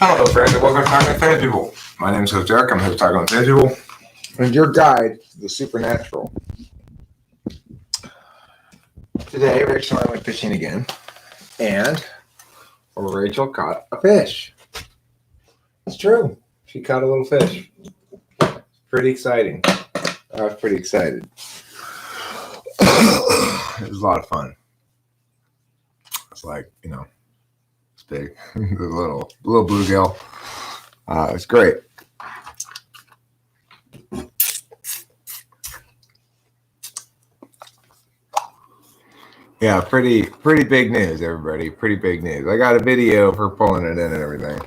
Hello, friends, and welcome to Talking Tangible. My name is Coach Derek. I'm here to talk on Tangible, and your guide to the supernatural. Today, Rachel and I went fishing again, and Rachel caught a fish. It's true. She caught a little fish. Pretty exciting. I was pretty excited. It was a lot of fun. It's like, it's big. The little bluegill. It's great. Yeah, pretty big news, everybody. Pretty big news. I got a video of her pulling it in and everything.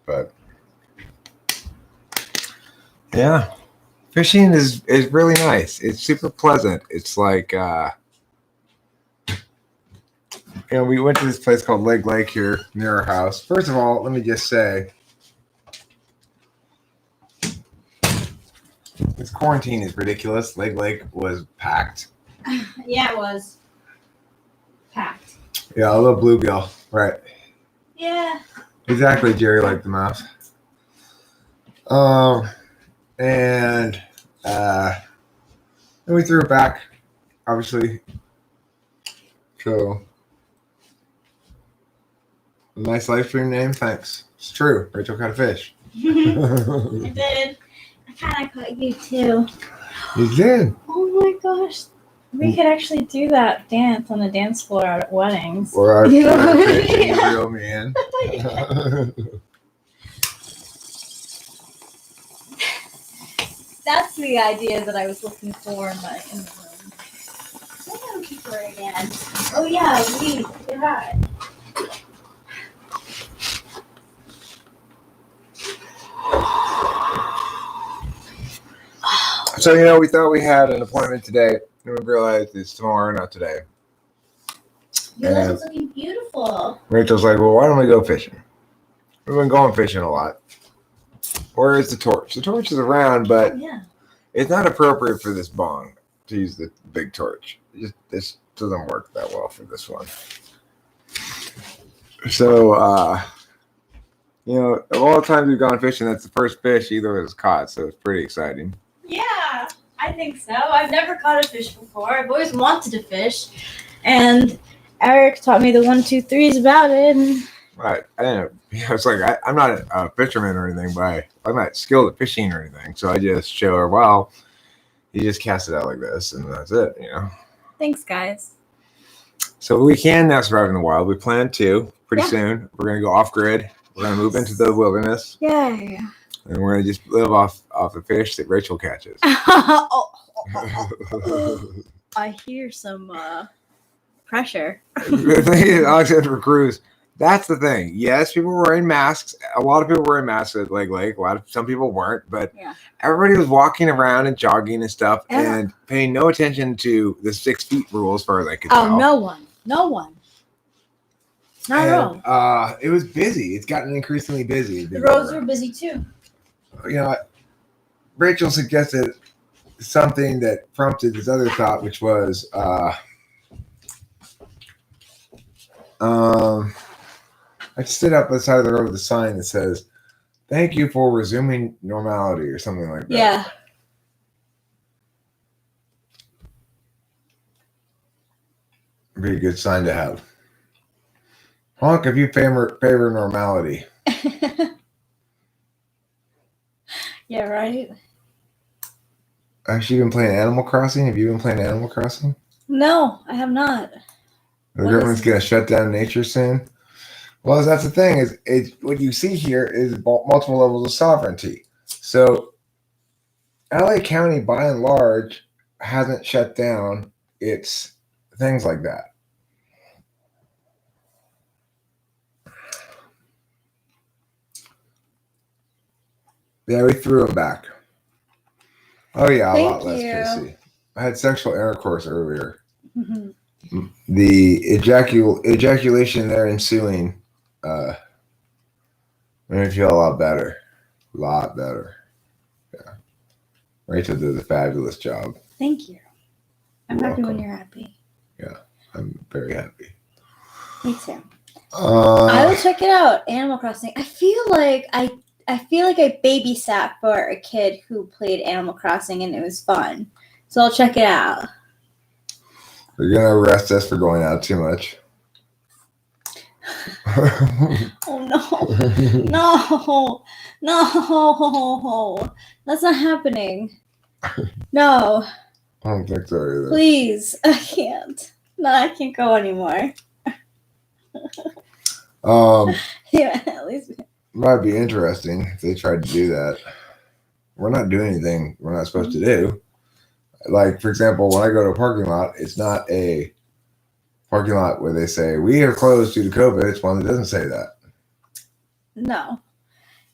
But yeah, fishing is really nice. It's super pleasant. It's like we went to this place called Leg Lake here near our house. First of all, let me just say, this quarantine is ridiculous. Leg Lake was packed. Yeah, it was packed. Yeah, a little bluegill, right? Yeah. Exactly, Jerry liked the mouse. And we threw it back, obviously. So, nice live stream name, thanks. It's true. Rachel caught a fish. I did. I kind of caught you too. You did. Oh my gosh. We could actually do that dance on the dance floor at weddings. Or our fish, Yeah. reel me in. That's the idea that I was looking for in the room. Hello, keeper again. Oh yeah, we did that. So, we thought we had an appointment today, and we realized it's tomorrow, not today. Your leg is looking beautiful. Rachel's like, well, why don't we go fishing? We've been going fishing a lot. Where is the torch? The torch is around, but it's not appropriate for this bong to use the big torch. This doesn't work that well for this one. So, of all the times we've gone fishing, that's the first fish either of us caught, so it's pretty exciting. Yeah, I think so. I've never caught a fish before. I've always wanted to fish, and Eric taught me the 1, 2, 3s about it. Right. I didn't. It's like I'm not a fisherman or anything, but I'm not skilled at fishing or anything. So I just show her, well, you just cast it out like this, and that's it. Thanks, guys. So we can now survive in the wild. We plan to pretty soon. We're gonna go off grid. We're gonna move into the wilderness. Yay. And we're gonna just live off the fish that Rachel catches. I hear some pressure. The thing is, Alexander Cruz. That's the thing. Yes, people were wearing masks. A lot of people were wearing masks at Leg Lake. Some people weren't, but everybody was walking around and jogging and stuff and paying no attention to the 6 feet rule as far as I could tell. Oh, no one. Not at all. It was busy. It's gotten increasingly busy. The roads were busy too. Rachel suggested something that prompted this other thought, which was I stood up on the side of the road with a sign that says, "Thank you for resuming normality," or something like that. Yeah. Be a good sign to have. Honk if you favor normality. Yeah, right? Have you been playing Animal Crossing? Have you been playing Animal Crossing? No, I have not. The government's going to shut down nature soon. Well, that's the thing. Is what you see here is multiple levels of sovereignty. So, LA County, by and large, hasn't shut down its things like that. Yeah, we threw them back. Oh yeah, a lot less pissy. I had sexual intercourse earlier. Mm-hmm. The ejaculation there ensuing made me feel a lot better. Yeah. Rachel did a fabulous job. Thank you. I'm happy when you're happy. Yeah, I'm very happy. Me too. I will check it out. Animal Crossing. I feel like I babysat for a kid who played Animal Crossing and it was fun. So I'll check it out. You're gonna arrest us for going out too much. Oh no. No. That's not happening. No. I don't think so either. Please. I can't. No, I can't go anymore. Yeah, at least might be interesting if they tried to do that. We're not doing anything we're not supposed to do. Like, for example, when I go to a parking lot, it's not a parking lot where they say, we are closed due to COVID. It's one that doesn't say that. No.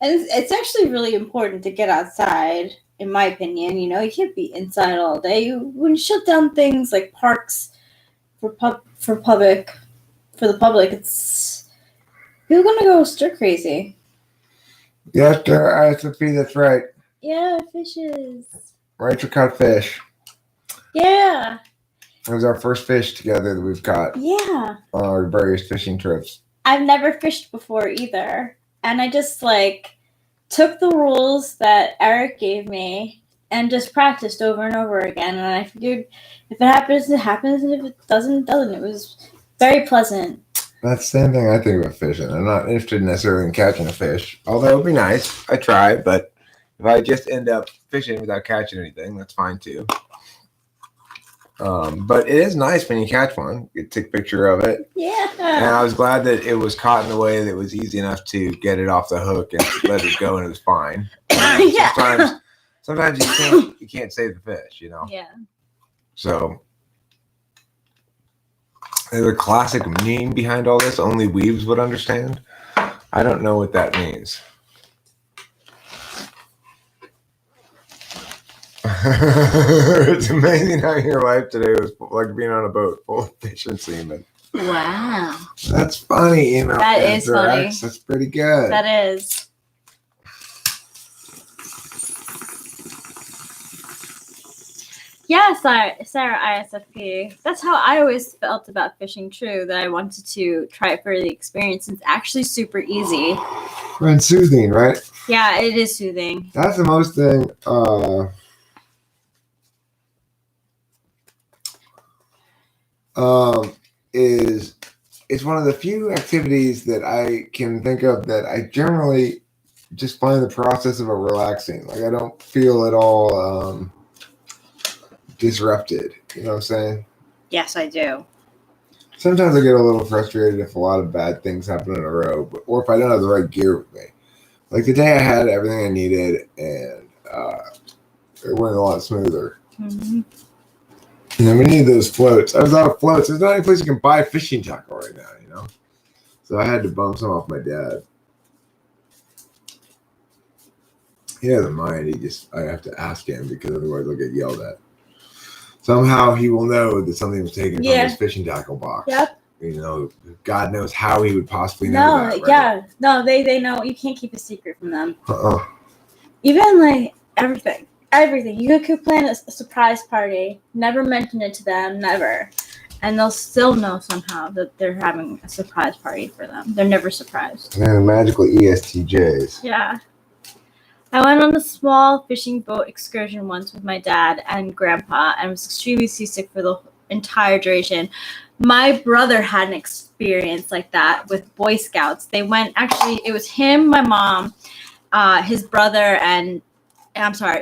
And it's actually really important to get outside, in my opinion. You know, you can't be inside all day. When you shut down things like parks for the public, it's people gonna go stir crazy. Yes, sir, ISFP, that's right. Yeah, fishes. Rachel caught fish. Yeah. It was our first fish together that we've caught. Yeah. On our various fishing trips. I've never fished before either. And I just took the rules that Eric gave me and just practiced over and over again. And I figured if it happens, it happens. And if it doesn't, it doesn't. It was very pleasant. That's the same thing I think about fishing. I'm not interested necessarily in catching a fish. Although it would be nice. I try, but if I just end up fishing without catching anything, that's fine too. But it is nice when you catch one. You take a picture of it. Yeah. And I was glad that it was caught in a way that was easy enough to get it off the hook and let it go, and it was fine. Yeah. Sometimes you can't save the fish, you know. Yeah. So there's a classic meme behind all this. Only weebs would understand. I don't know what that means. It's amazing how your life today was like being on a boat full of fish and semen. Wow. That's funny, you know. That is funny. That's pretty good. That is. Yeah, Sarah ISFP. That's how I always felt about fishing too, that I wanted to try it for the experience. It's actually super easy. And soothing, right? Yeah, it is soothing. That's the most thing. It's one of the few activities that I can think of that I generally just find the process of it relaxing. Like I don't feel at all disrupted. You know what I'm saying? Yes, I do. Sometimes I get a little frustrated if a lot of bad things happen in a row, or if I don't have the right gear with me. Like today I had everything I needed and it went a lot smoother. Mm-hmm. And then we need those floats. I was out of floats. There's not any place you can buy fishing tackle right now, you know? So I had to bum some off my dad. He doesn't mind. I have to ask him because otherwise I'll get yelled at. Somehow he will know that something was taken from his fishing tackle box. Yep. You know, God knows how he would possibly know that. Right? Yeah. No, they know. You can't keep a secret from them. Even like everything. Everything. You could plan a surprise party, never mention it to them, never. And they'll still know somehow that they're having a surprise party for them. They're never surprised. And the magical ESTJs. Yeah. I went on a small fishing boat excursion once with my dad and grandpa and was extremely seasick for the entire duration. My brother had an experience like that with Boy Scouts. They went, actually, it was him, my mom, his brother, and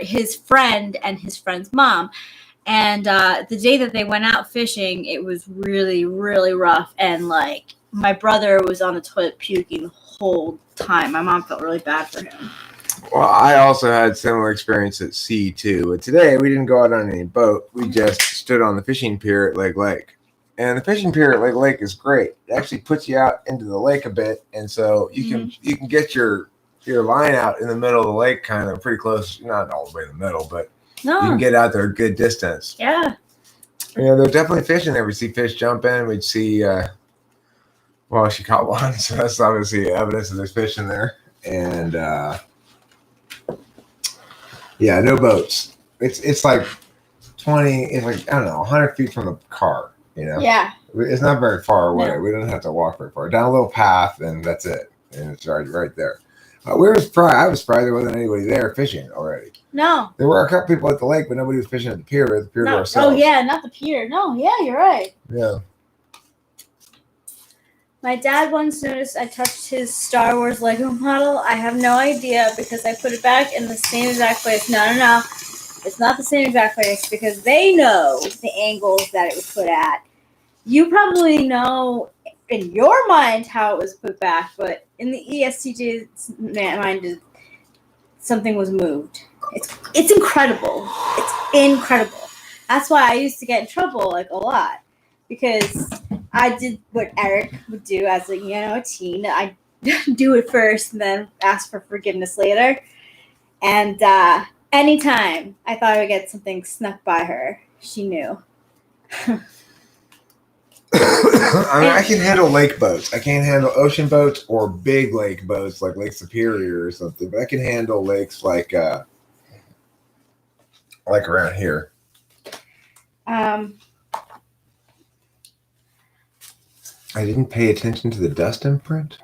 his friend and his friend's mom. And the day that they went out fishing, it was really, really rough. And my brother was on the toilet puking the whole time. My mom felt really bad for him. Well, I also had similar experience at sea too. But today we didn't go out on any boat. We just stood on the fishing pier at Lake Lake. And the fishing pier at Lake Lake is great. It actually puts you out into the lake a bit. And so you can get your line out in the middle of the lake, kind of pretty close, not all the way in the middle, but you can get out there a good distance. Yeah. Yeah, there's definitely fish in there. We see fish jump in. We'd see, she caught one, so that's obviously evidence that there's fish in there. And, no boats. It's like 20, it's like, I don't know, 100 feet from the car, you know? Yeah. It's not very far away. No. We don't have to walk very far. Down a little path, and that's it. And it's right there. I was surprised there wasn't anybody there fishing already. No. There were a couple people at the lake, but nobody was fishing at the pier. At the pier to ourselves. Oh yeah, not the pier. No, yeah, you're right. Yeah. My dad once noticed I touched his Star Wars Lego model. I have no idea because I put it back in the same exact place. No. It's not the same exact place because they know the angles that it was put at. You probably know in your mind how it was put back, but in the ESTJ's mind, something was moved. It's incredible. It's incredible. That's why I used to get in trouble like a lot because I did what Eric would do as a teen. I do it first and then ask for forgiveness later. And anytime I thought I would get something snuck by her, she knew. I can handle lake boats. I can't handle ocean boats or big lake boats like Lake Superior or something. But I can handle lakes like around here. I didn't pay attention to the dust imprint.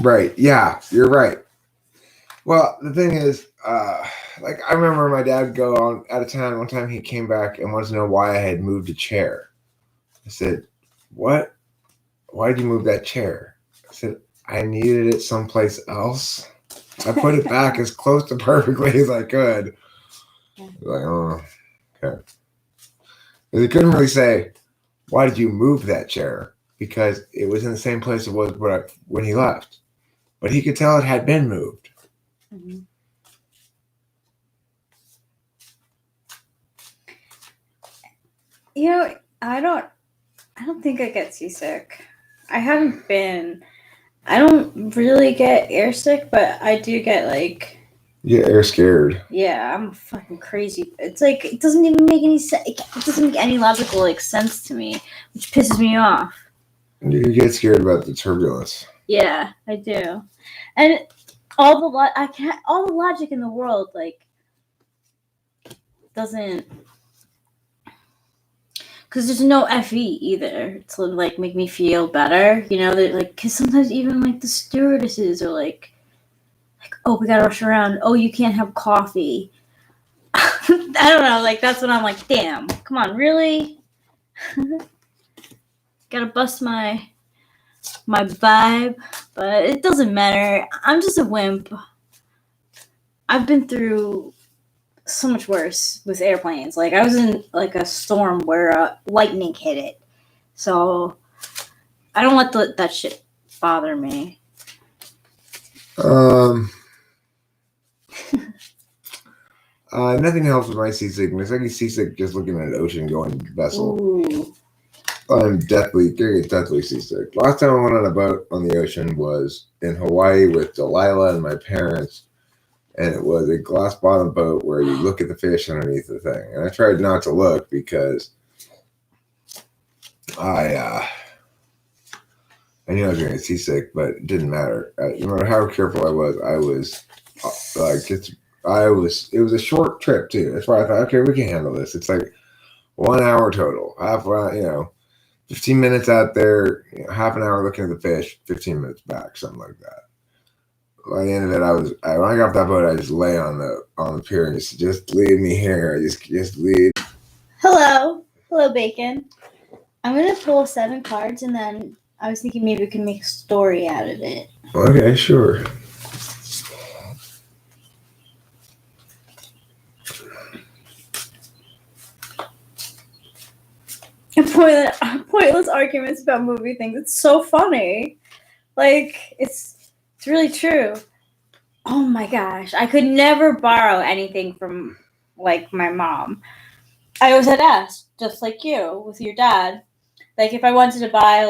Right. Yeah, you're right. Well, the thing is, like I remember my dad go on out of town. One time he came back and wanted to know why I had moved a chair. I said, "What? Why did you move that chair?" I said, "I needed it someplace else. I put it back as close to perfectly as I could." Like, oh, okay. He couldn't really say, "Why did you move that chair?" Because it was in the same place it was when he left. But he could tell it had been moved. Mm-hmm. I don't think I get seasick. I don't really get airsick, but I do get like. Yeah, air scared. Yeah, I'm fucking crazy. It's like it doesn't even make any sense. It doesn't make any logical sense to me, which pisses me off. You get scared about the turbulence. Yeah, I do, and all the logic in the world doesn't. Because there's no FE either to make me feel better, because sometimes even the stewardesses are like, oh, we gotta rush around. Oh, you can't have coffee. I don't know. That's when I'm like, damn, come on, really? Gotta bust my vibe, but it doesn't matter. I'm just a wimp. I've been through so much worse with airplanes. I was in a storm where lightning hit it, so I don't let that shit bother me. Nothing helps with my seasickness. I get seasick just looking at an ocean-going vessel. Ooh. I'm deathly seasick. Last time I went on a boat on the ocean was in Hawaii with Delilah and my parents. And it was a glass bottom boat where you look at the fish underneath the thing. And I tried not to look because I knew I was going to get seasick, but it didn't matter. No matter how careful I was it was a short trip too. That's why I thought, okay, we can handle this. It's 1 hour total, 15 minutes out there, half an hour looking at the fish, 15 minutes back, something like that. By the end of it, when I got off that boat, I just lay on the pier and just leave me here. Just leave. Hello, Bacon. I'm gonna pull 7 cards, and then I was thinking maybe we can make a story out of it. Okay, sure. Pointless arguments about movie things. It's so funny. It's really true. Oh my gosh. I could never borrow anything from my mom. I always had asked, just like you with your dad. If I wanted to buy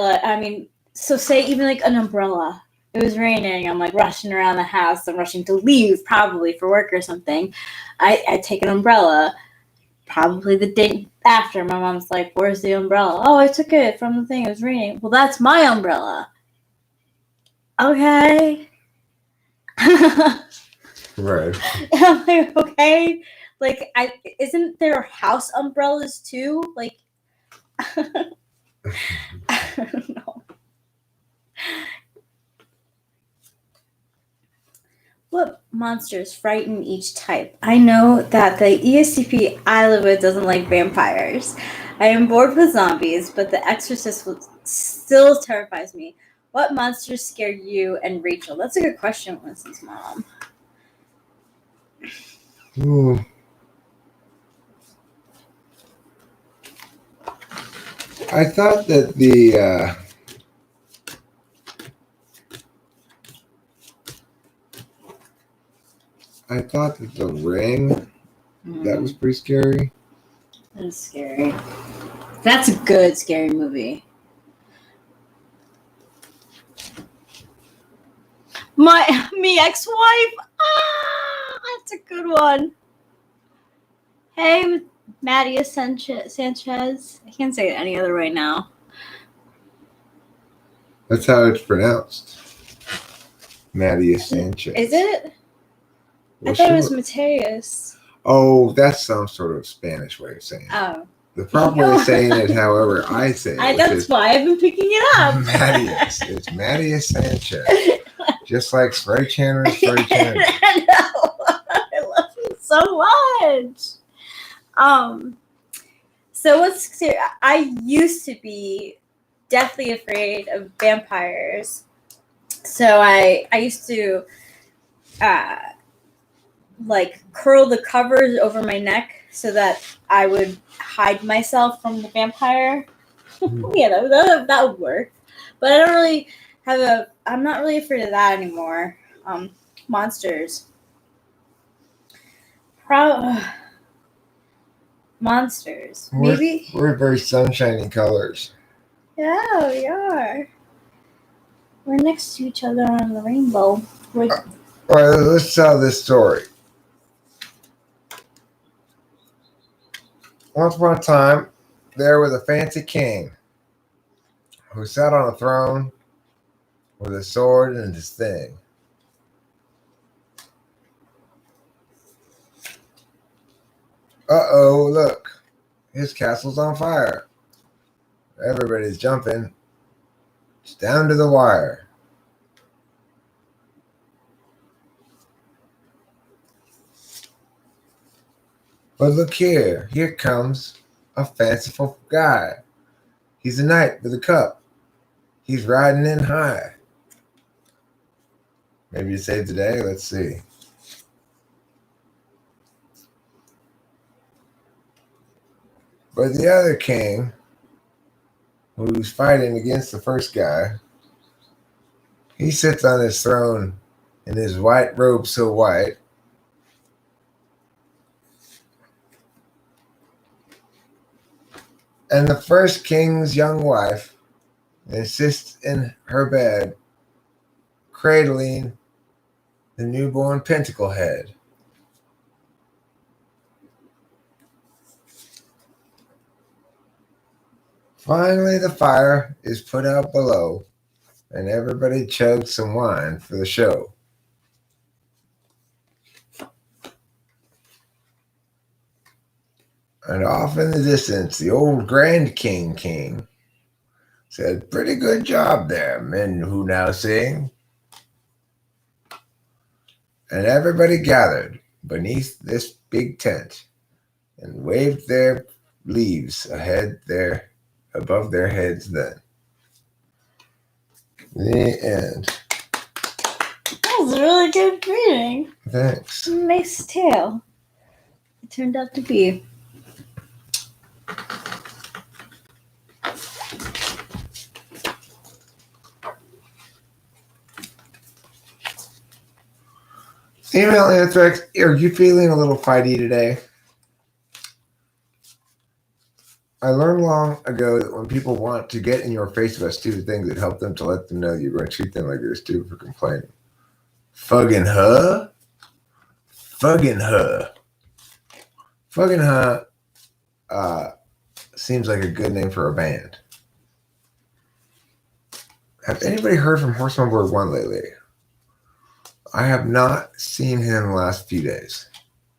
so say even an umbrella. It was raining. I'm rushing around the house. I'm rushing to leave probably for work or something. I take an umbrella. Probably the day after, my mom's like, where's the umbrella? Oh, I took it from the thing. It was raining. Well, that's my umbrella. Okay. Right. And I'm like, okay, like, isn't there house umbrellas too? Like, I don't know. What monsters frighten each type? I know that the ESCP I live with doesn't like vampires. I am bored with zombies, but The Exorcist still terrifies me. What monsters scare you and Rachel? That's a good question, Winston's mom. Ooh. I thought that the Ring, that was pretty scary. That is scary. That's a good scary movie. Me ex-wife. That's a good one. Hey, Maddie Sanchez. I can't say it any other way now. That's how it's pronounced. Maddie Sanchez. Is it? Well, I thought it was Mateus. Oh, that's some sort of Spanish way of saying it. Oh. The proper way of saying it, however, I say it. That's why I've been picking it up. Mattias. It's Mattias Sanchez. Just like Spray Channer is Spray Channer. I know. I love him so much. So what's I used to be deathly afraid of vampires. So I used to like curl the covers over my neck so that I would hide myself from the vampire. Yeah, that would work. But I don't really I'm not really afraid of that anymore. Monsters. Monsters. Maybe. We're very sunshiny colors. Yeah, we are. We're next to each other on the rainbow. All right, let's tell this story. Once upon a time, there was a fancy king who sat on a throne with a sword and his thing. Uh-oh, look. His castle's on fire. Everybody's jumping. It's down to the wire. But look here. Here comes a fanciful guy. He's a knight with a cup. He's riding in high. Maybe you save the day. Let's see. But the other king, who's fighting against the first guy, he sits on his throne in his white robe so white. And the first king's young wife insists in her bed, cradling the newborn pentacle head. Finally, the fire is put out below, and everybody chugs some wine for the show. And off in the distance, the old Grand King said, "Pretty good job there, men who now sing." And everybody gathered beneath this big tent and waved their leaves above their heads then. The end. That was a really good reading. Thanks. Nice tale. It turned out to be. Email Anthrax, are you feeling a little fighty today? I learned long ago that when people want to get in your face about stupid things, it helps them to let them know you're going to treat them like they're stupid for complaining. Fugging her? Fugging her. Fugging her seems like a good name for a band. Have anybody heard from Horseman Board 1 lately? I have not seen him the last few days.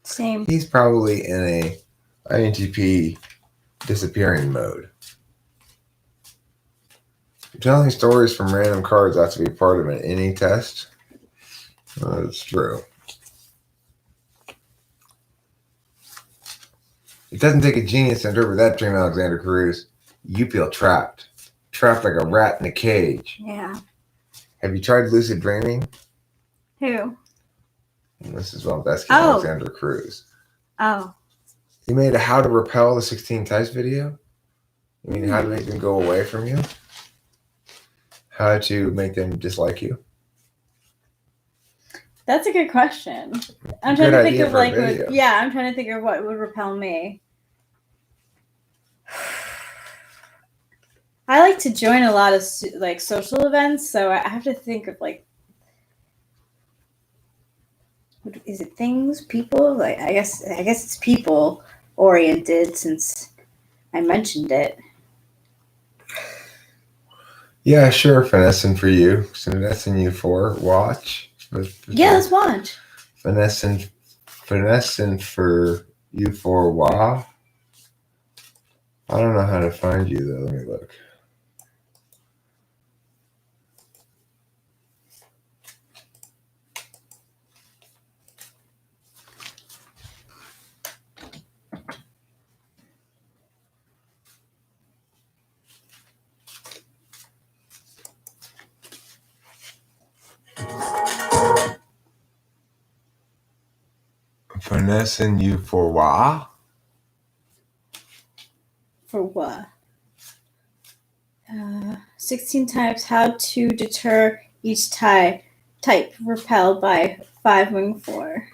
Same. He's probably in a INTP disappearing mode. Telling stories from random cards has to be part of an any test. That's true. It doesn't take a genius to interpret that dream, Alexander Cruz. You feel trapped. Trapped like a rat in a cage. Yeah. Have you tried lucid dreaming? Who? And this is what I'm asking Alexander Cruz. Oh. You made a how to repel the 16 types video? You mean how to make them go away from you? How to make them dislike you? That's a good question. I'm trying to think of like I'm trying to think of what would repel me. I like to join a lot of like social events, so I have to think of like, is it things, people? Like I guess it's people oriented since I mentioned it. Yeah, sure. Finessing for you. Finessing you for watch. Yeah, let's watch. Finessing for you for wow. I don't know how to find you though. Let me look. Finessing you for what? For what? 16 types how to deter each type repelled by 5 wing 4.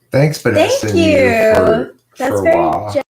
Thanks, Vanessa. Thank you. That's very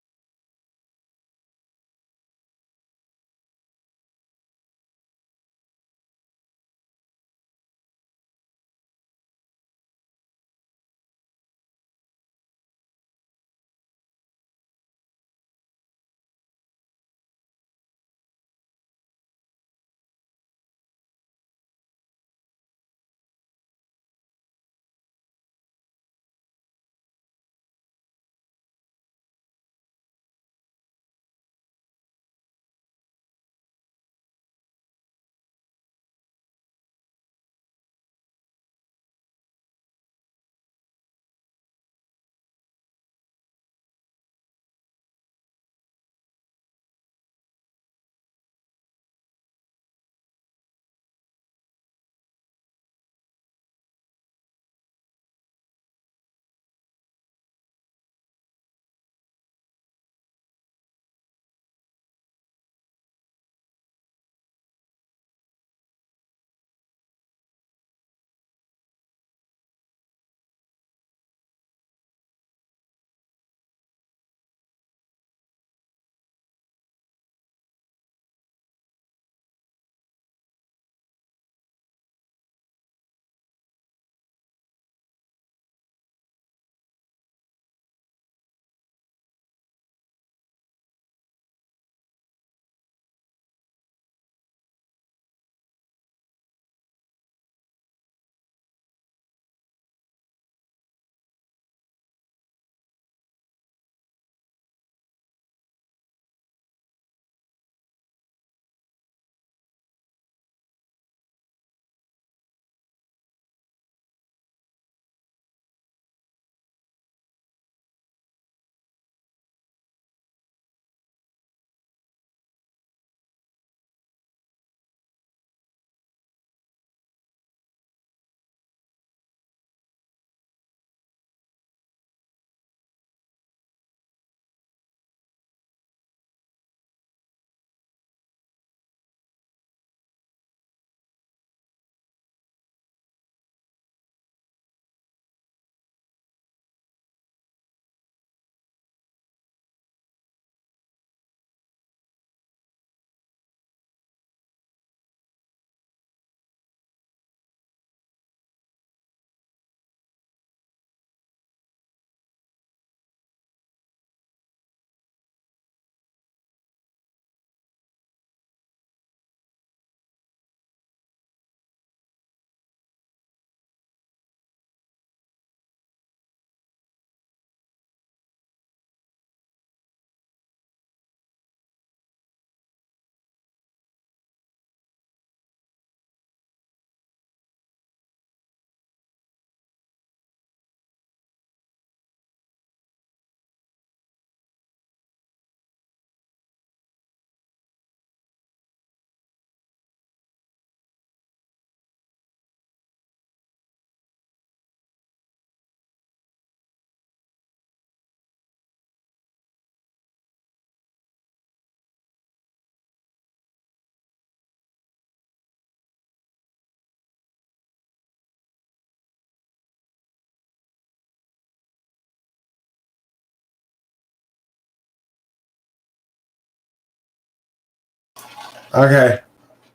Okay.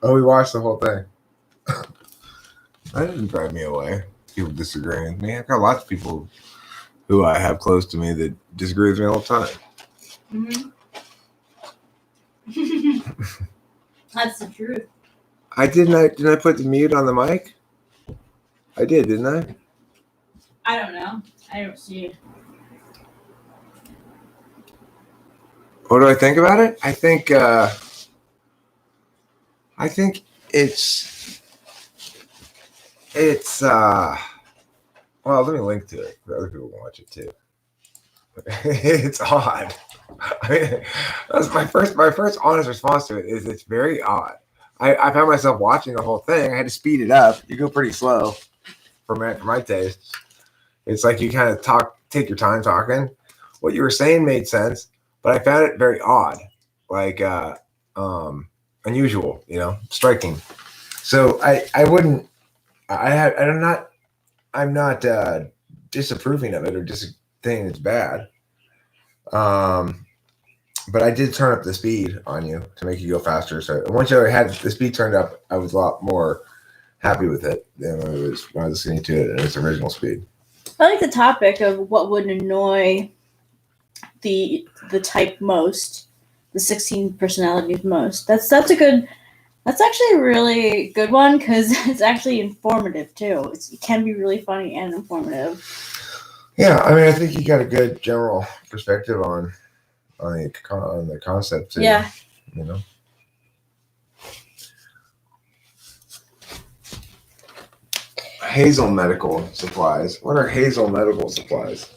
Oh, we watched the whole thing. That didn't drive me away. People disagreeing with me. I've got lots of people who I have close to me that disagree with me all the time. Mm-hmm. That's the truth. Didn't I put the mute on the mic? I did, didn't I? I don't know. I don't see it. What do I think about it? I think it's well, let me link to it for other people to watch it too. It's odd. I mean, that's my first honest response to it is it's very odd. I found myself watching the whole thing. I had to speed it up. You go pretty slow for my taste. It's like you kind of take your time talking. What you were saying made sense, but I found it very odd, like unusual, striking. So I'm not disapproving of it or just saying it's bad. But I did turn up the speed on you to make you go faster. So once I had the speed turned up, I was a lot more happy with it than when I was listening to it at its original speed. I like the topic of what would annoy the type most, the 16 personalities most. That's actually a really good one because it's actually informative too. It can be really funny and informative. Yeah, I mean, I think you got a good general perspective on the concept too. Yeah. Hazel Medical Supplies. What are Hazel Medical Supplies?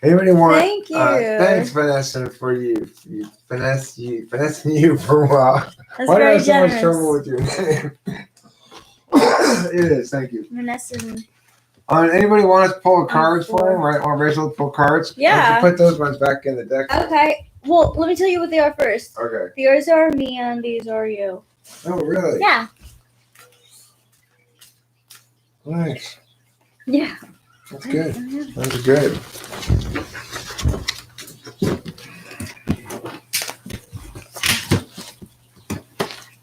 Anybody want? Thank you. Thanks, Vanessa, for finessing you for a while. That's Why do I very have so generous. much trouble with your name? It is. Thank you. Vanessa. Anybody want us to pull cards for him? Right? Want Rachel to pull cards? Yeah. Put those ones back in the deck. Okay. Well, let me tell you what they are first. Okay. Yours are me and these are you. Oh, really? Yeah. Nice. Yeah. That's good. That's good.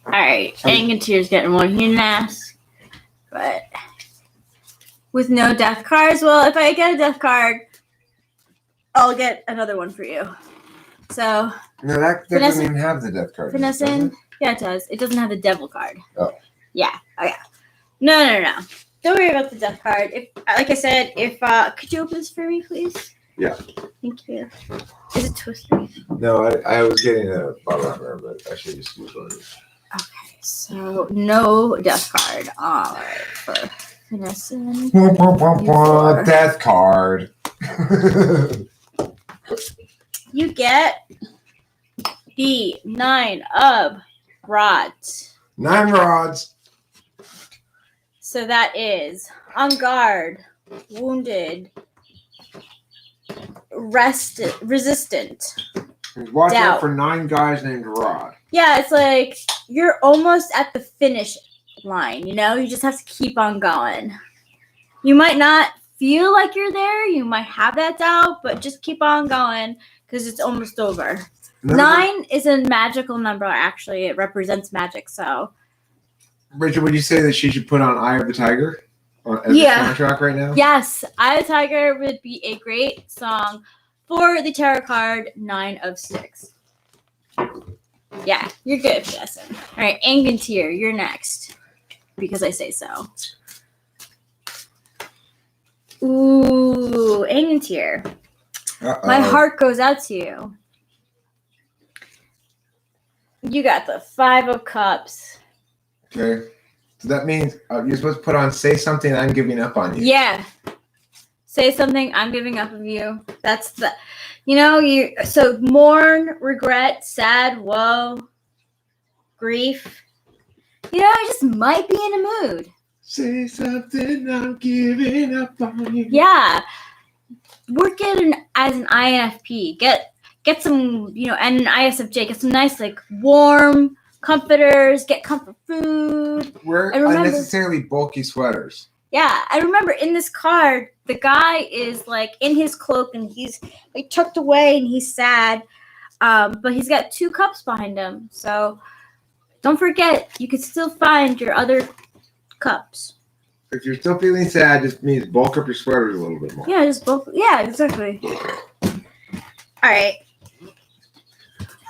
All right. Angantir's getting one. He didn't ask. But with no death cards, well, if I get a death card, I'll get another one for you. So. No, that doesn't even have the death card. Finessing. Yeah, it does. It doesn't have the devil card. Oh. Yeah. Oh, yeah. No. Don't worry about the death card. Like I said, could you open this for me, please? Yeah. Thank you. Is it twisted? No, I was getting a bottle opener, but I should just use one. Okay, so no death card. All right, for finessing. Death card. You get the 9 of rods. 9 rods. So that is on guard, wounded, resistant. Watch doubt. out for 9 guys named Rod. Yeah, it's like you're almost at the finish line, you just have to keep on going. You might not feel like you're there, you might have that doubt, but just keep on going because it's almost over. 9 is a magical number, actually. It represents magic, so. Rachel, would you say that she should put on Eye of the Tiger as the soundtrack right now? Yes, Eye of the Tiger would be a great song for the tarot card 9 of 6. Yeah, you're good, Justin. All right, Angantir, you're next because I say so. Ooh, Angantir. My heart goes out to you. You got the 5 of Cups. Okay. So that means you're supposed to put on say something I'm giving up on you. Yeah. Say something I'm giving up on you. That's the so mourn, regret, sad, woe, grief. I just might be in a mood. Say something I'm giving up on you. Yeah. Work it as an INFP. Get some, and an ISFJ. Get some nice, warm comforters. Get comfort food. Wear unnecessarily bulky sweaters. Yeah, I remember in this card, the guy is in his cloak and he's tucked away and he's sad. But he's got 2 cups behind him. So don't forget, you can still find your other cups. If you're still feeling sad, just means bulk up your sweaters a little bit more. Yeah, just both. Yeah, exactly. All right.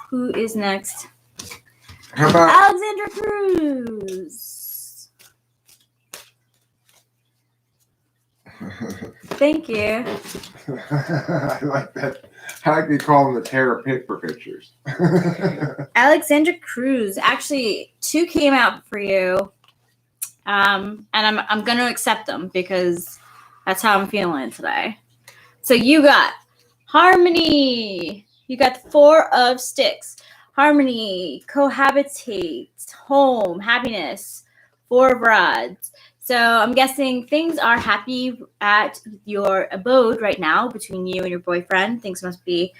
Who is next? How about Alexandra Cruz. Thank you. I like that. I like they call them the terror paper pictures. Alexandra Cruz. Actually, 2 came out for you. And I'm gonna accept them because that's how I'm feeling today. So you got Harmony. You got the 4 of Sticks. Harmony, cohabitate, home, happiness, 4 of Rods. So I'm guessing things are happy at your abode right now between you and your boyfriend. Things must be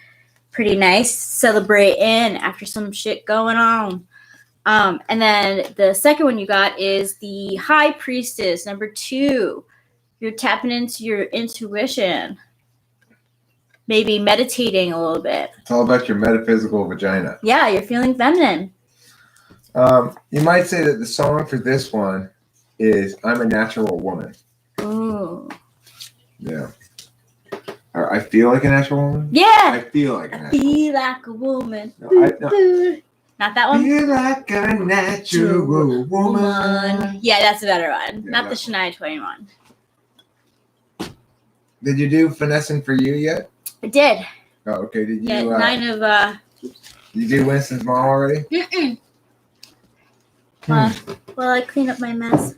pretty nice. Celebrating after some shit going on. And then the second one you got is the High Priestess, number 2. You're tapping into your intuition. Maybe meditating a little bit. It's all about your metaphysical vagina. Yeah, you're feeling feminine. You might say that the song for this one is I'm a Natural Woman. Ooh. Yeah. Or I feel like a natural woman? Yeah. I feel like a natural woman. Be like a woman. No, Not that one? feel like a natural woman. Yeah, that's a better one. Yeah, Not the that Shania Twain one. Did you do Finessing for You yet? I did. Oh, okay. Did you, Yeah, 9 of... did you do Winston's Mom already? Mm-mm. Well, I clean up my mess.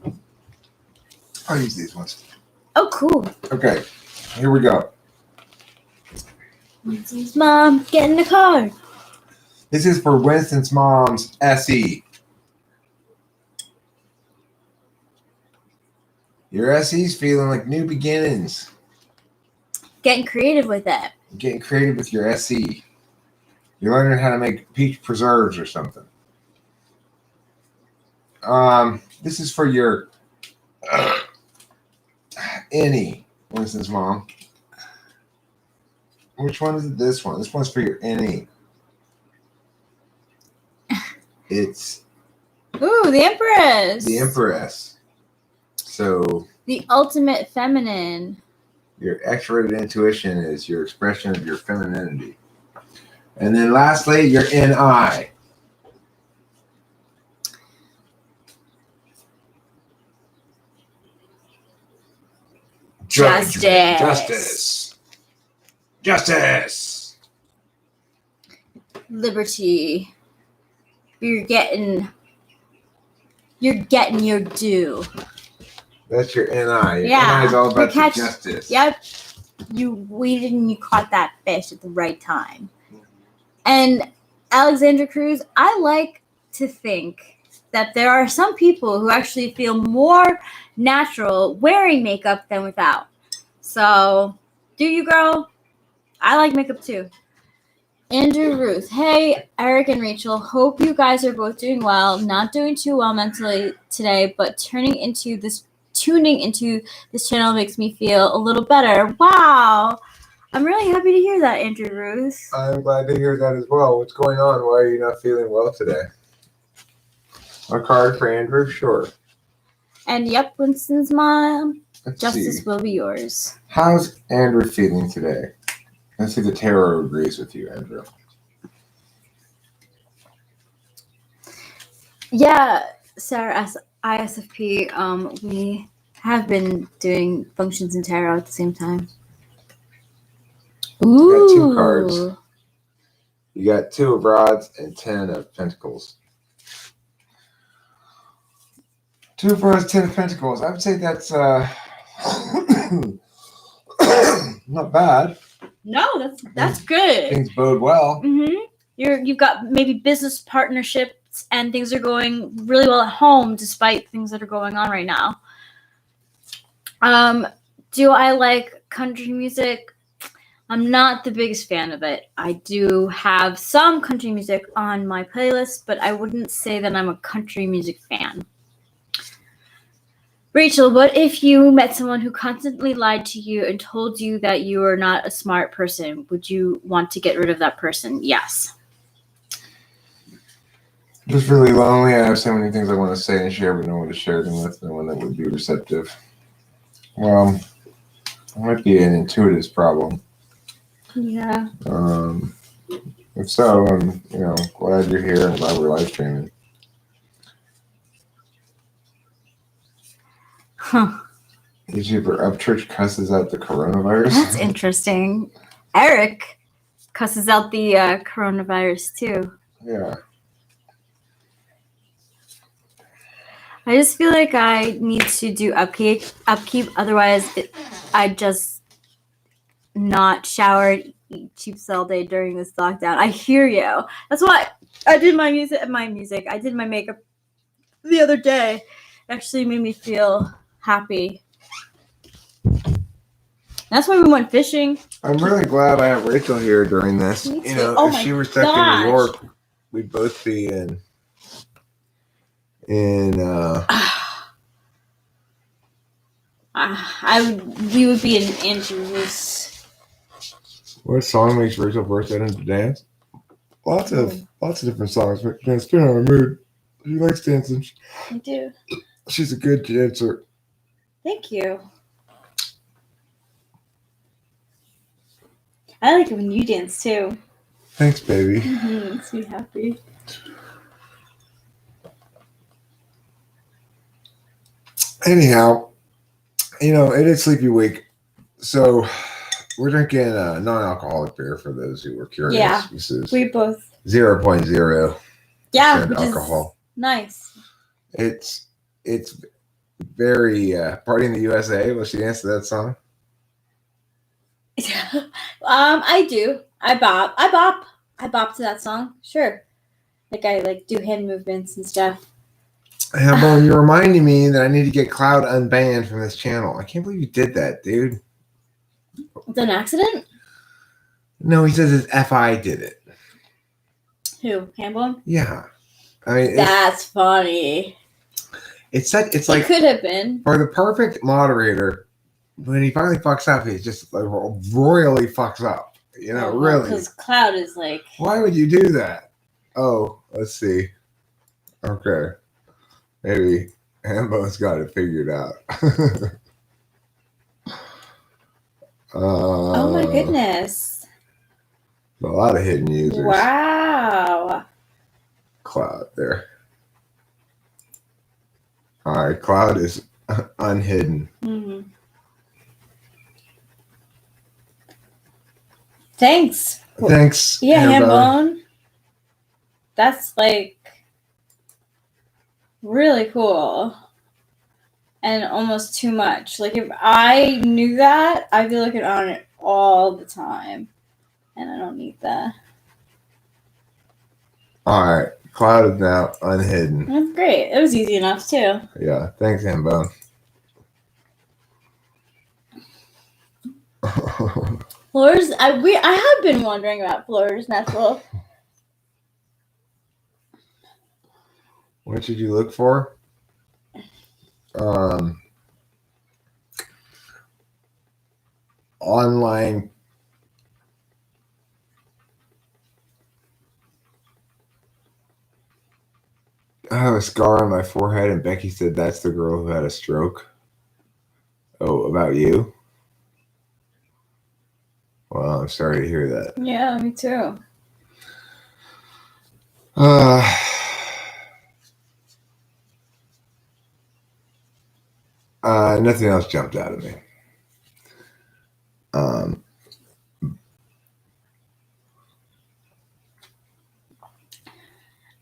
I'll use these ones. Oh, cool. Okay, here we go. Winston's mom, get in the car. This is for Winston's mom's SE. Your SE's feeling like new beginnings. Getting creative with it. Getting creative with your SE. You're learning how to make peach preserves or something. This is for your Annie, Winston's mom. Which one is it? This one. This one's for your Annie. It's Ooh, the Empress. the Empress. So The ultimate feminine. your X-rated intuition is your expression of your femininity. And then lastly, your NI. Justice. Justice. Liberty. You're getting your due. That's your NI. Your Yeah. NI is all about The catch- your justice. Yep. You waited and you caught that fish at the right time. And Alexandra Cruz, I like to think that there are some people who actually feel more natural wearing makeup than without. So, do you, girl? I like makeup too. Andrew Ruth. Hey, Eric and Rachel. Hope you guys are both doing well. Not doing too well mentally today, but tuning into this channel makes me feel a little better. Wow. I'm really happy to hear that, Andrew Ruth. I'm glad to hear that as well. What's going on? Why are you not feeling well today? A card for Andrew? Sure. And yep, Winston's mom. Let's Justice see. will be yours. How's Andrew feeling today? Let's see if the tarot agrees with you, Andrew. Yeah, Sarah ISFP, we have been doing functions in tarot at the same time. Ooh. Got 2 cards. You got 2 of rods and 10 of pentacles. 2 of rods, 10 of pentacles. I would say that's not bad. No, that's good. Things bode well. Mm-hmm. You've got maybe business partnerships and things are going really well at home despite things that are going on right now. Do I like country music? I'm not the biggest fan of it. I do have some country music on my playlist, but I wouldn't say that I'm a country music fan. Rachel, what if you met someone who constantly lied to you and told you that you are not a smart person? Would you want to get rid of that person? Yes. Just really lonely. I have so many things I want to say and share, but no one to share them with. No one that would be receptive. Well, it might be an intuitives problem. Yeah. If so, I'm glad you're here and glad we're live streaming. Huh. YouTuber Upchurch cusses out the coronavirus. That's interesting. Eric cusses out the coronavirus too. Yeah. I just feel like I need to do upkeep. Otherwise, I just not showered, eat chips all day during this lockdown. I hear you. That's why I did my music. I did my makeup the other day. It actually made me feel happy. That's why we went fishing. I'm really glad I have Rachel here during this. Me too. If she were stuck in New York, we'd both be in we would be in Andrews. What song makes Rachel burst out into dance? Lots of different songs, but depending on her mood. She likes dancing. I do. She's a good dancer. Thank you. I like it when you dance too. Thanks, baby. Makes me happy. Anyhow, it is Sleepy Week, so we're drinking a non-alcoholic beer for those who were curious. Yeah, this is we both 0.0. Yeah, alcohol. Nice. It's very Party in the USA. Will she dance to that song? I do. I bop to that song. Sure. I do hand movements and stuff. Hambone, you're reminding me that I need to get Cloud unbanned from this channel. I can't believe you did that, dude. It's an accident? No, he says his FI did it. Who? Hambone? Yeah. I mean, that's funny. It's like it could have been. For the perfect moderator, when he finally fucks up, he's just royally fucks up. Really. Because Cloud is like. Why would you do that? Oh, let's see. Okay. Maybe Hambo's got it figured out. Oh my goodness. A lot of hidden users. Wow. Cloud there. All right, Cloud is unhidden. Mm-hmm. Thanks. Yeah, Hambone. That's really cool. And almost too much. If I knew that, I'd be looking on it all the time. And I don't need that. All right. Cloud is now unhidden. That's great. It was easy enough, too. Yeah. Thanks, Hambone. Florida's, I have been wondering about Florida's natural. What should you look for? Online. I have a scar on my forehead, and Becky said that's the girl who had a stroke. Oh, about you? Well, I'm sorry to hear that. Yeah, me too. Nothing else jumped out at me.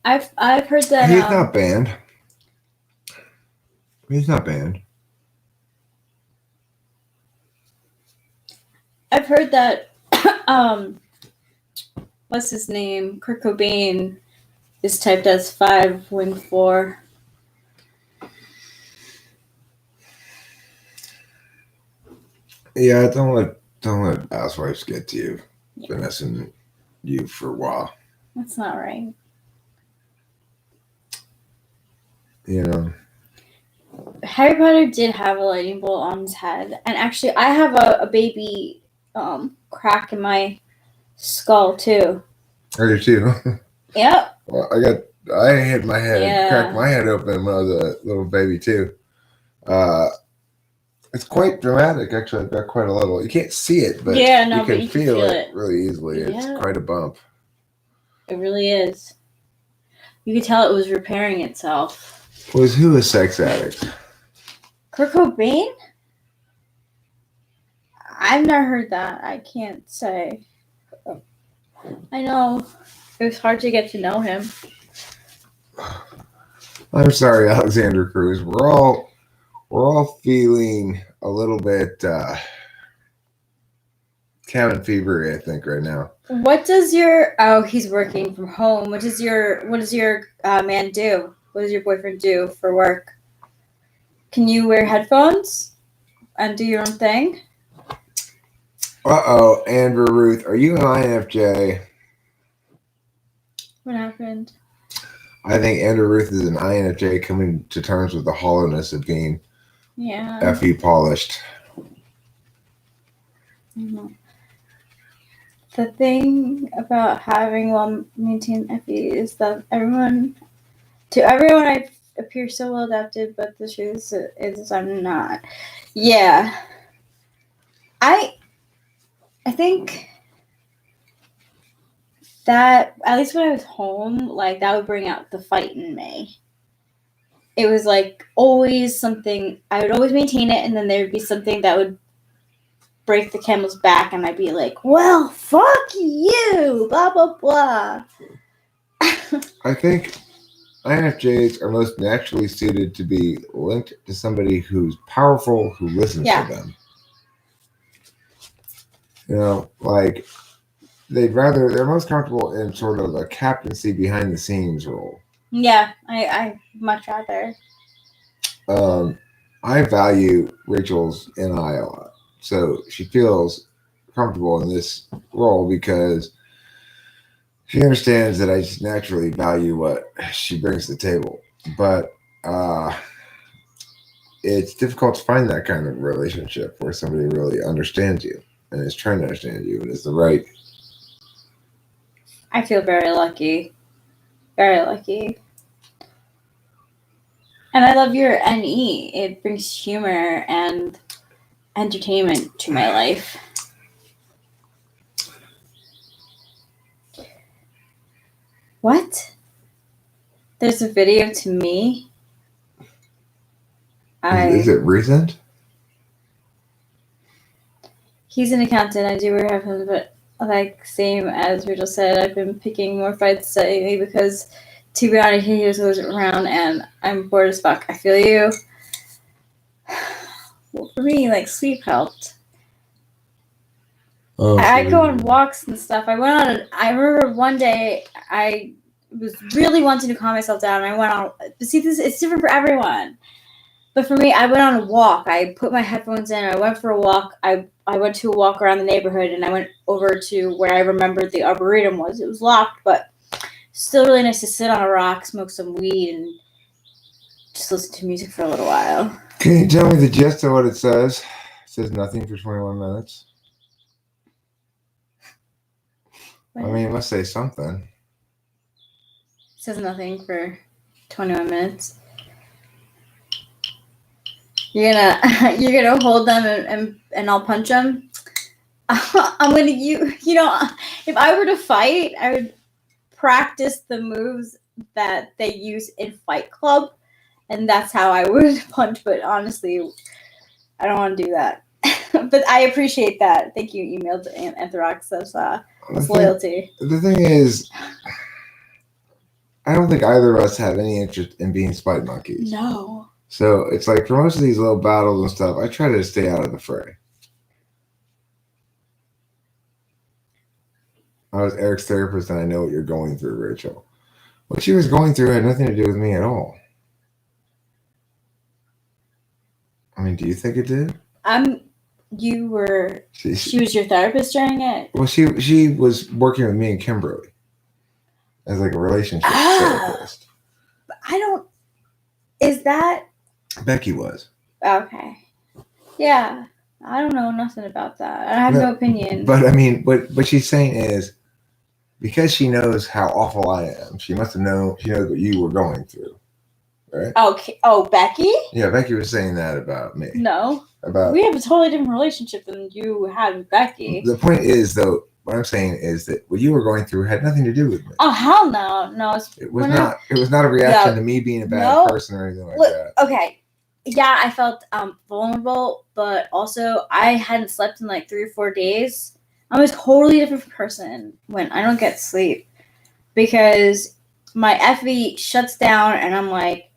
I've heard that he's not banned. He's not banned. I've heard that what's his name? Kurt Cobain is typed as 5 wing 4. Yeah, don't let housewives get to you. Yeah. Been messing you for a while. That's not right. Harry Potter did have a lightning bolt on his head, and actually, I have a baby crack in my skull too. I do too. Yep. Well, I got I hit my head, cracked my head open when I was a little baby too. It's quite dramatic, actually. I've got quite a little. You can't see it, but you can feel it really easily. Yeah. It's quite a bump. It really is. You could tell it was repairing itself. Who is sex addict? Kurt Cobain? I've never heard that. I can't say. I know it was hard to get to know him. I'm sorry, Alexander Cruz. We're all feeling a little bit cabin fever, I think, right now. What does he's working from home. What does your man do? What does your boyfriend do for work? Can you wear headphones and do your own thing? Amber Ruth, are you an INFJ? What happened? I think Andrew Ruth is an INFJ coming to terms with the hollowness of being FE polished. Mm-hmm. The thing about having well-maintained FE is that everyone I appear so well adapted, but the truth is I'm not. Yeah. I think that at least when I was home, like that would bring out the fight in me. It was like always something, I would always maintain it, and then there would be something that would break the camel's back, and I'd be like, well, fuck you, blah, blah, blah. I think INFJs are most naturally suited to be linked to somebody who's powerful, who listens to them. You know, like they're most comfortable in sort of a captaincy behind the scenes role. Yeah, I much rather. I value Rachel's NI a lot. So she feels comfortable in this role because she understands that I just naturally value what she brings to the table. But it's difficult to find that kind of relationship where somebody really understands you and is trying to understand you and is the right. I feel very lucky. Very lucky. And I love your NE. It brings humor and entertainment to my life. What? There's a video to me. Is it recent? He's an accountant. I do wear headphones, but like same as Rachel said, I've been picking more fights lately because, to be honest, he just goes around and I'm bored as fuck. I feel you. Well, for me, like sleep helped. I go on walks and stuff. I remember one day I was really wanting to calm myself down. I went on. But see, it's different for everyone. But for me, I went on a walk. I put my headphones in. I went for a walk. I went to a walk around the neighborhood, and I went over to where I remembered the Arboretum was. It was locked, but still really nice to sit on a rock, smoke some weed, and just listen to music for a little while. Can you tell me the gist of what it says? It says nothing for 21 minutes. I mean, it must say something. It says nothing for 21 minutes. You're gonna hold them and I'll punch them. I'm gonna if I were to fight, I would practice the moves that they use in Fight Club, and that's how I would punch. But honestly, I don't want to do that. But I appreciate that. Thank you, emailed Anthrax. That's loyalty. The thing is, I don't think either of us have any interest in being spite monkeys. No. So it's like for most of these little battles and stuff, I try to stay out of the fray. I was Eric's therapist, and I know what you're going through, Rachel. What she was going through had nothing to do with me at all. I mean, do you think it did? You were. She was your therapist during it. Well, she was working with me and Kimberly as like a relationship therapist. Is that? Becky was. Okay. Yeah. I don't know nothing about that. I have no opinion. But I mean, what she's saying is because she knows how awful I am. She must have known. She knows what you were going through, right? Okay. Oh, Becky? Yeah, Becky was saying that about me. No. About we have a totally different relationship than you had with Becky. The point is, though, what I'm saying is that what you were going through had nothing to do with me. Oh hell no, no! It was not. It was not a reaction to me being a bad person or anything like that. Okay, yeah, I felt vulnerable, but also I hadn't slept in like 3 or 4 days. I'm a totally different person when I don't get sleep because my FV shuts down and I'm like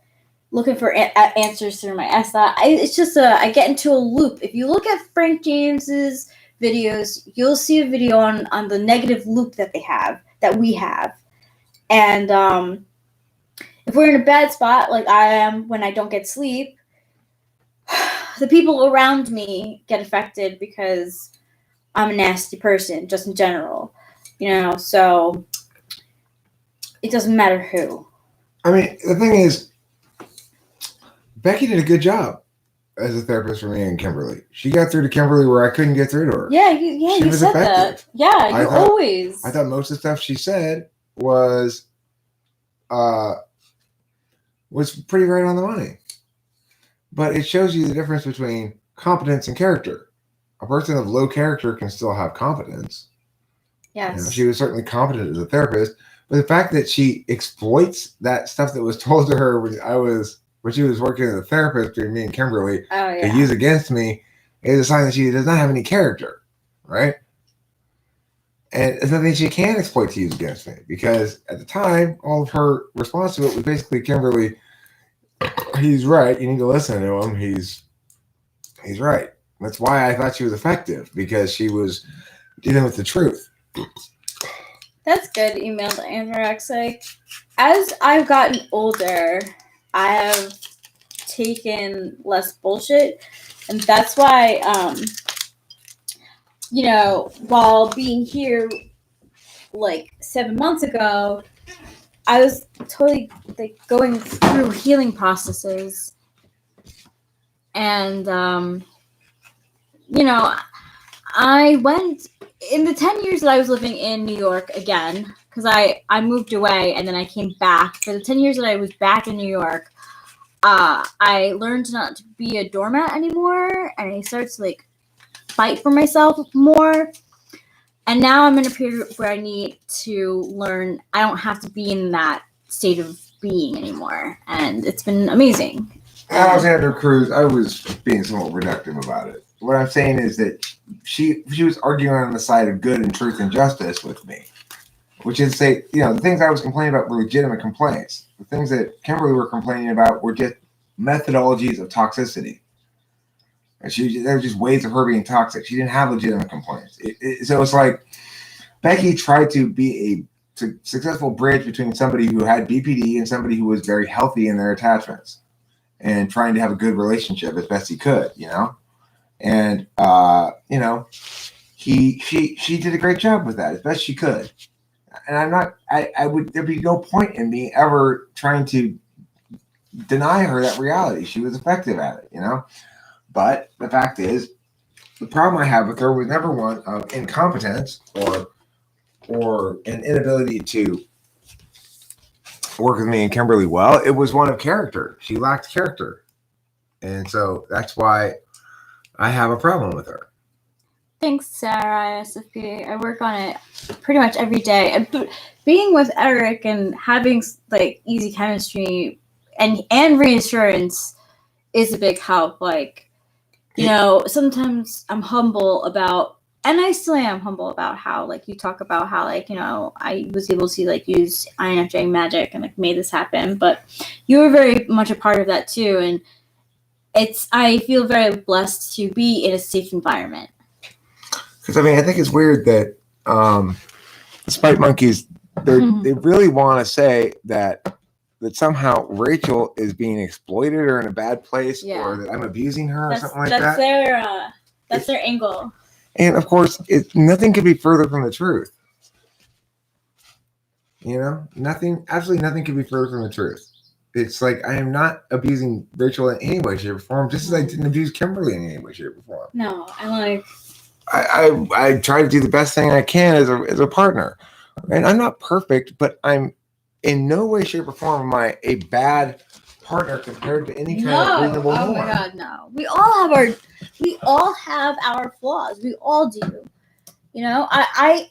looking for answers through my SI. It's just I get into a loop. If you look at Frank James's videos, you'll see a video on the negative loop that we have. And if we're in a bad spot, like I am when I don't get sleep, the people around me get affected because I'm a nasty person, just in general. So it doesn't matter who. I mean, the thing is, Becky did a good job as a therapist for me and Kimberly. She got through to Kimberly where I couldn't get through to her. Yeah, you said effective. That. Yeah, I thought most of the stuff she said was pretty right on the money. But it shows you the difference between competence and character. A person of low character can still have competence. Yes. She was certainly competent as a therapist, but the fact that she exploits that stuff that was told to her when she was working as a therapist between me and Kimberly to use against me is a sign that she does not have any character, right? And it's nothing she can exploit to use against me because at the time, all of her response to it was basically, Kimberly, he's right. You need to listen to him. He's right. That's why I thought she was effective, because she was dealing with the truth. That's good, email to anorexic. As I've gotten older, I have taken less bullshit, and that's why, while being here like 7 months ago, I was totally like going through healing processes, and I went in the 10 years that I was living in New York again, because I moved away and then I came back. For the 10 years that I was back in New York, I learned not to be a doormat anymore, and I started to like fight for myself more. And now I'm in a period where I need to learn I don't have to be in that state of being anymore, and it's been amazing. Alexander Cruz, I was being somewhat reductive about it. What I'm saying is that she was arguing on the side of good and truth and justice with me, which is say, the things I was complaining about were legitimate complaints. The things that Kimberly were complaining about were just methodologies of toxicity. And there were just ways of her being toxic. She didn't have legitimate complaints. So it's like Becky tried to be a successful bridge between somebody who had BPD and somebody who was very healthy in their attachments and trying to have a good relationship as best he could, And, she did a great job with that as best she could. And there'd be no point in me ever trying to deny her that reality. She was effective at it, But the fact is, the problem I have with her was never one of incompetence or an inability to work with me and Kimberly well. It was one of character. She lacked character. And so that's why I have a problem with her. Thanks, Sarah, ISFP. I work on it pretty much every day. And being with Eric and having like easy chemistry and reassurance is a big help. Like, sometimes I'm humble about, and I still am humble about how, like, you talk about how, like, I was able to, like, use INFJ magic and, like, made this happen. But you were very much a part of that, too. And I feel very blessed to be in a safe environment. Because, I think it's weird that the Spite Monkeys, they really want to say that somehow Rachel is being exploited or in a bad place, or that I'm abusing her or something like that. That's their angle. And of course, nothing could be further from the truth. Absolutely nothing could be further from the truth. It's like I am not abusing Rachel in any way, shape, or form, just as I didn't abuse Kimberly in any way, shape, or form. No, I try to do the best thing I can as a partner. And I'm not perfect, but I'm in no way, shape, or form am I a bad partner compared to any kind of reasonable norm. Oh my God, no. We all have our flaws. We all do. You know, I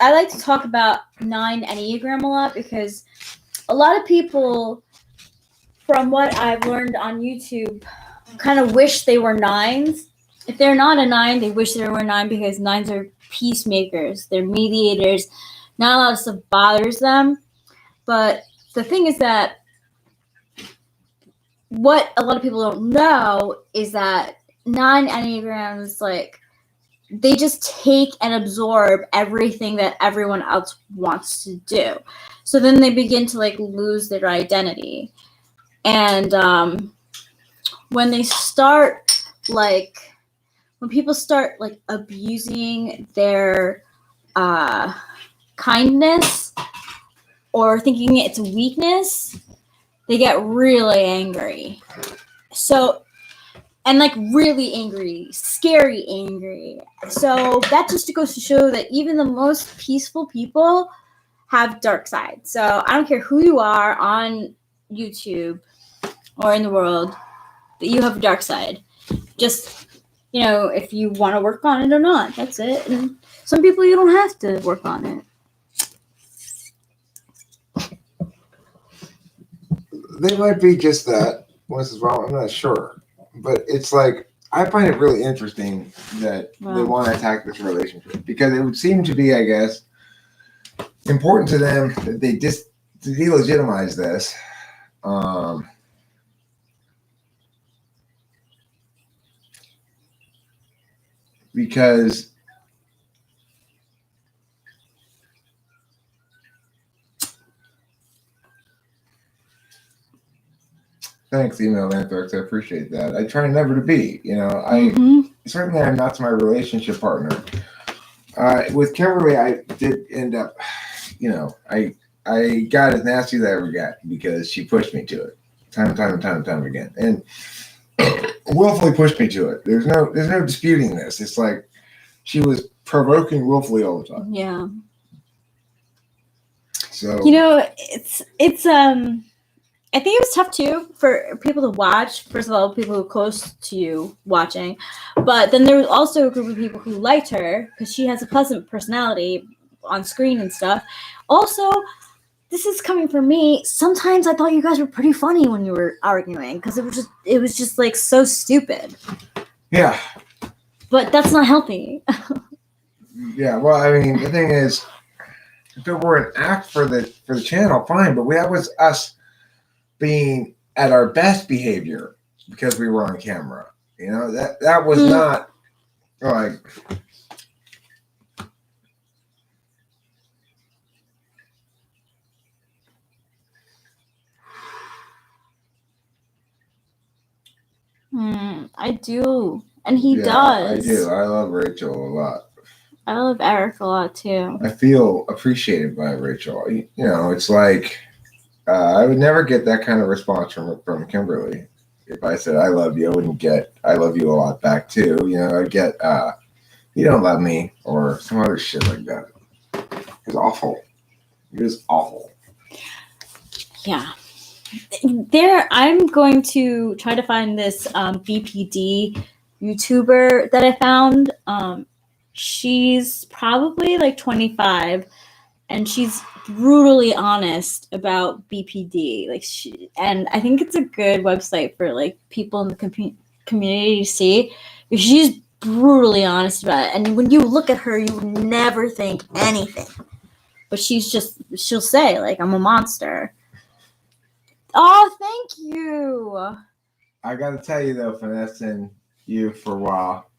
like to talk about 9 Enneagram a lot because a lot of people, from what I've learned on YouTube, kind of wish they were 9s. If they're not a 9, they wish they were 9 because 9s are peacemakers. They're mediators. Not a lot of stuff bothers them. But the thing is that what a lot of people don't know is that 9 Enneagrams, like, they just take and absorb everything that everyone else wants to do. So then they begin to, like, lose their identity. And when they start, like, when people start, like, abusing their kindness or thinking it's a weakness, they get really angry. So, and like really angry, scary angry. So that just goes to show that even the most peaceful people have dark sides. So I don't care who you are on YouTube or in the world, that you have a dark side. Just, you know, if you want to work on it or not, that's it. And some people you don't have to work on it. They might be just that. Once is wrong, I'm not sure. But it's like, I find it really interesting that they want to attack this relationship because it would seem to be, I guess, important to them that they just to delegitimize this. Because thanks, email Anthrax. I appreciate that. I try never to be. You know, certainly I'm not to my relationship partner. With Kimberly, I did end up, you know, I got as nasty as I ever got because she pushed me to it time again, and willfully pushed me to it. There's no disputing this. It's like she was provoking willfully all the time. Yeah. So, you know, it's I think it was tough too for people to watch. First of all, people who are close to you watching, but then there was also a group of people who liked her because she has a pleasant personality on screen and stuff. Also, this is coming from me. Sometimes I thought you guys were pretty funny when you were arguing because it was just like so stupid. Yeah. But that's not healthy. Yeah. Well, I mean, the thing is, if it were an act for the channel, fine. But that was us being at our best behavior because we were on camera. You know, that was not like. I do. And he does. I do. I love Rachel a lot. I love Eric a lot too. I feel appreciated by Rachel. You know, it's like I would never get that kind of response from Kimberly. If I said I love you, I wouldn't get I love you a lot back too. You know, I'd get you don't love me or some other shit like that. It's awful. It is awful. Yeah. I'm going to try to find this BPD YouTuber that I found. She's probably like 25 and she's brutally honest about BPD. Like and I think it's a good website for like people in the community to see. She's brutally honest about it. And when you look at her, you would never think anything. But she'll say like, I'm a monster. Oh, thank you. I got to tell you though, finessing you for a while,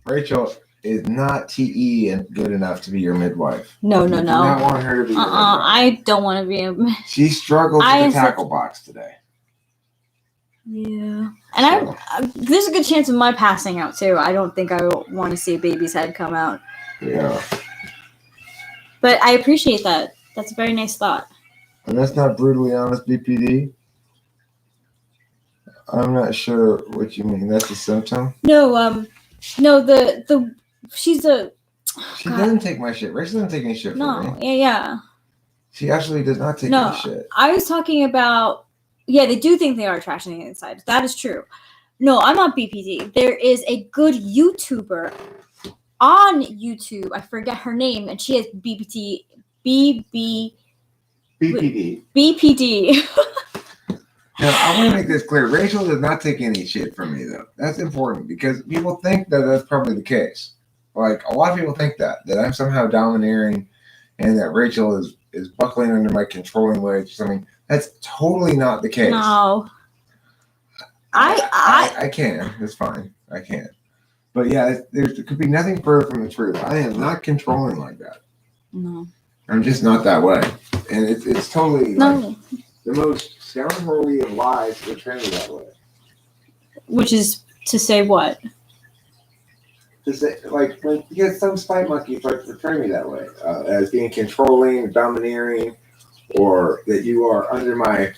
Rachel is not TE and good enough to be your midwife. No. I do not want her to be your midwife. I don't want to be a. She struggled with the tackle box today. Yeah, and there's a good chance of my passing out too. I don't think I want to see a baby's head come out. Yeah. But I appreciate that. That's a very nice thought. And that's not brutally honest BPD? I'm not sure what you mean. That's a symptom? No, no, she's a She doesn't take my shit. Rachel doesn't take any shit from me. Yeah. She actually does not take any shit. I was talking about, they do think they are trashing the inside. That is true. No, I'm not BPD. There is a good YouTuber on YouTube. I forget her name, and she has BPD. Now, I want to make this clear. Rachel does not take any shit from me, though. That's important because people think that that's probably the case. Like, a lot of people think that I'm somehow domineering and that Rachel is buckling under my controlling weight or something. That's totally not the case. No. I can. It's fine. I can. But yeah, there could be nothing further from the truth. I am not controlling like that. No. I'm just not that way. And it's totally like the most scoundrelly of lies to portray me that way. Which is to say what? To say, like, when you get some spite monkeys like to portray me that way, as being controlling, domineering, or that you are under my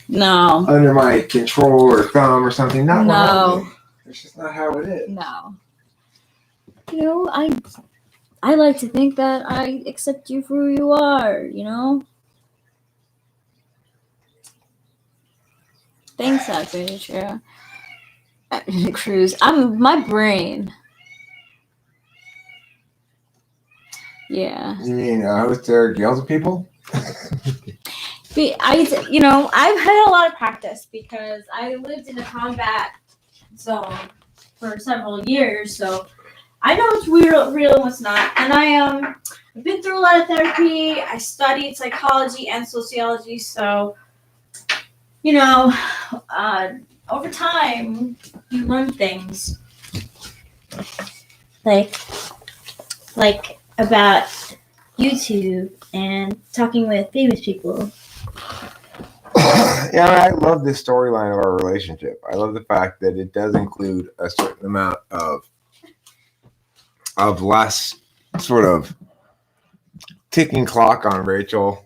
control or thumb or something. No. It's just not how it is. No. You know, I like to think that I accept you for who you are, you know? Thanks, Patricia. Cruz. My brain. Yeah. You mean host Derek yells at people? I've had a lot of practice because I lived in a combat zone for several years, so I know what's real and what's not. And I've been through a lot of therapy. I studied psychology and sociology, so over time you learn things like about YouTube and talking with famous people. Yeah, I love this storyline of our relationship. I love the fact that it does include a certain amount of less sort of ticking clock on Rachel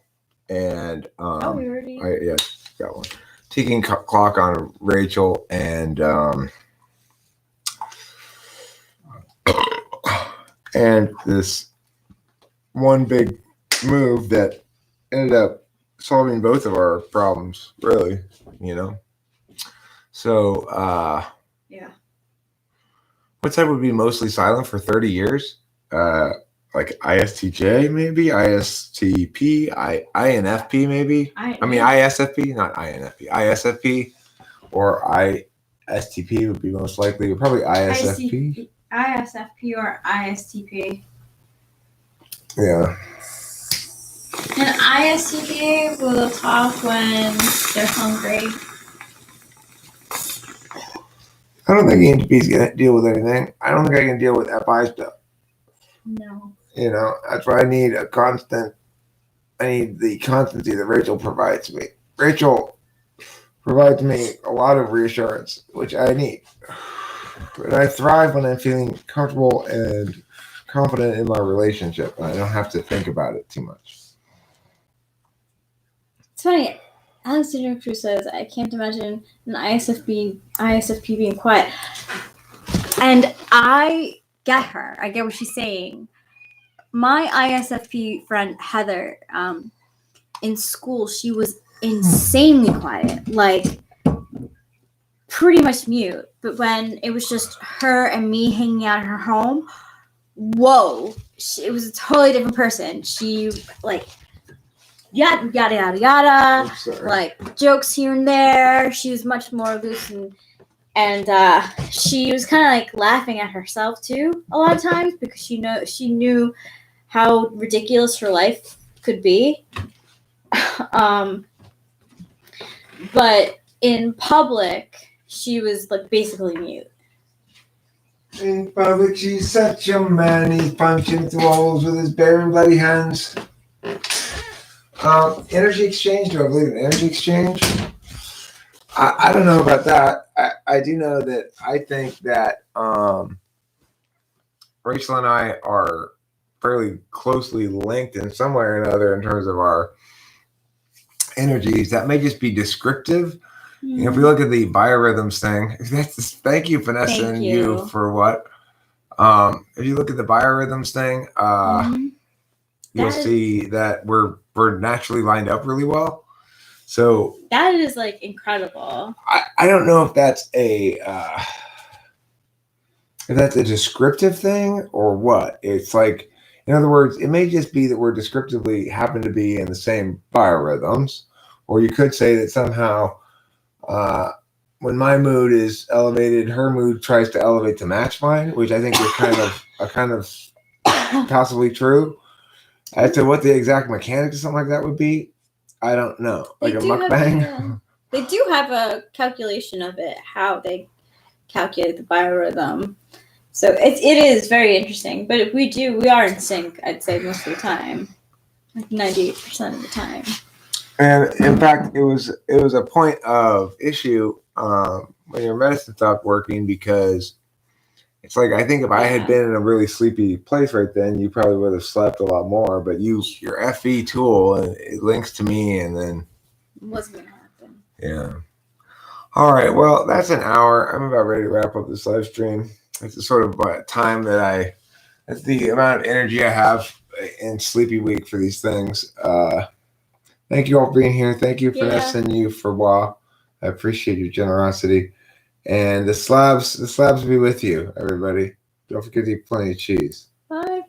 and yes, got one. Ticking clock on Rachel and this one big move that ended up solving both of our problems, really, So, yeah. What type would be mostly silent for 30 years? Like ISTJ, maybe? ISTP? INFP, maybe? ISFP, not INFP. ISFP or ISTP would be most likely. Probably ISFP. ISFP or ISTP. Yeah. And ISTP will talk when they're hungry. I don't think ENTP's going to deal with anything. I don't think I can deal with FI stuff. No. That's why I need the constancy that Rachel provides me. Rachel provides me a lot of reassurance, which I need. And I thrive when I'm feeling comfortable and confident in my relationship. And I don't have to think about it too much. It's funny. Alexander Cruz says, I can't imagine an ISFP being quiet. And I get her. I get what she's saying. My ISFP friend, Heather, in school, she was insanely quiet. Like, pretty much mute. But when it was just her and me hanging out at her home, whoa. It was a totally different person. She, yada yada yada, jokes here and there. She was much more loose and she was kind of laughing at herself too a lot of times because she knew how ridiculous her life could be. But in public, she was basically mute. In public, she's such a man. He's punching through walls with his bare and bloody hands. Energy exchange. Do I believe in energy exchange? I don't know about that. I do know that I think that Rachel and I are fairly closely linked in some way or another in terms of our energies. That may just be descriptive. If we look at the biorhythms thing, thank you, Vanessa, and you for what? If you look at the biorhythms thing, you'll see that we're naturally lined up really well. So that is like incredible. I don't know if that's a descriptive thing or what. It's like, in other words, it may just be that we're descriptively happen to be in the same biorhythms, or you could say that somehow when my mood is elevated, her mood tries to elevate to match mine, which I think is kind of possibly true. As to what the exact mechanics of something like that would be, I don't know. Like a mukbang. They do have a calculation of it, how they calculate the biorhythm. So it is very interesting. But we are in sync, I'd say, most of the time. Like 98% of the time. And in fact, it was a point of issue when your medicine stopped working, because it's like, I think if I had been in a really sleepy place right then, you probably would have slept a lot more. But your FE tool, it links to me, and then it wasn't gonna happen. Yeah. All right. Well, that's an hour. I'm about ready to wrap up this live stream. It's the sort of time that that's the amount of energy I have in sleepy week for these things. Thank you all for being here. Thank you, Vanessa, and you for WA. I appreciate your generosity. And the slabs will be with you, everybody. Don't forget to eat plenty of cheese. Bye.